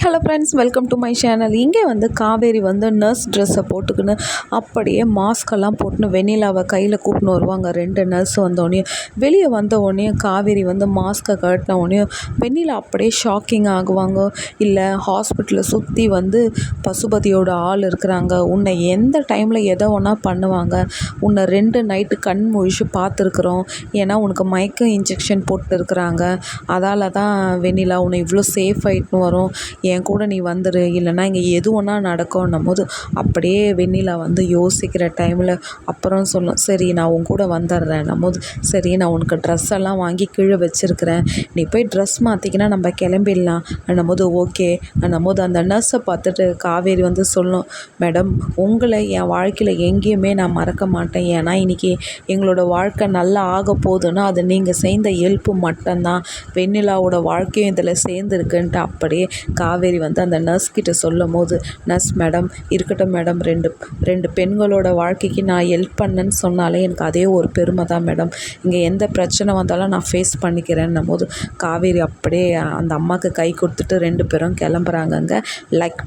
Hello friends, welcome to my channel. இங்கே வந்து காவேரி வந்து நர்ஸ் ட்ரெஸ்ஸை போட்டுக்கின்னு அப்படியே மாஸ்கெல்லாம் போட்டுன்னு வெண்ணிலாவை கையில் கூப்பிட்டு வருவாங்க. 2 நர்ஸ் வந்தோடனே வெளியே வந்தோடனே காவேரி வந்து மாஸ்கை கட்டின உடனே வெண்ணிலா அப்படியே ஷாக்கிங் ஆகுவாங்க. இல்லை, ஹாஸ்பிட்டலில் சுற்றி வந்து பசுபதியோட ஆள் இருக்கிறாங்க, உன்னை எந்த டைமில் எதை ஒன்றா பண்ணுவாங்க, உன்னை 2 நைட்டு கண் முழிச்சு பார்த்துருக்குறோம், ஏன்னா உனக்கு மயக்க இன்ஜெக்ஷன் போட்டு இருக்கிறாங்க, அதால் தான் வெண்ணிலா உன்னை இவ்வளோ சேஃப் ஆகிட்டு வரும், என் கூட நீ வந்துடு, இல்லைனா இங்கே எது ஒன்றா நடக்கும்னும் போது அப்படியே வெண்ணிலா வந்து யோசிக்கிற டைமில் அப்புறம் சொல்லும், சரி நான் உன் கூட வந்துடுறேன் போது, சரி நான் உனக்கு ட்ரெஸ் எல்லாம் வாங்கி கீழே வச்சுருக்கிறேன், நீ போய் ட்ரெஸ் மாற்றிக்கினா நம்ம கிளம்பிடலாம் போது ஓகே போது அந்த நர்ஸை பார்த்துட்டு காவேரி வந்து சொல்லும், மேடம் உங்களை என் வாழ்க்கையில் எங்கேயுமே நான் மறக்க மாட்டேன், ஏன்னா இன்றைக்கி எங்களோட வாழ்க்கை நல்லா ஆக போகுதுன்னா அது நீங்கள் செய்த ஹெல்ப்பு மட்டும்தான், வெண்ணிலாவோட வாழ்க்கையும் இதில் சேர்ந்துருக்குன்ட்டு அப்படியே காவேரி வந்து அந்த நர்ஸ் கிட்ட சொல்லும் போது, நர்ஸ் மேடம் இருக்கட்டும் மேடம், ரெண்டு பெண்களோட வாழ்க்கைக்கு நான் ஹெல்ப் பண்ணேன்னு சொன்னாலே எனக்கு அதே ஒரு பெருமை தான் மேடம், இங்கே எந்த பிரச்சனை வந்தாலும் நான் ஃபேஸ் பண்ணிக்கிறேன்னும் போது காவேரி அப்படியே அந்த அம்மாவுக்கு கை கொடுத்துட்டு 2 பேரும் கிளம்புறாங்கங்க. லைக்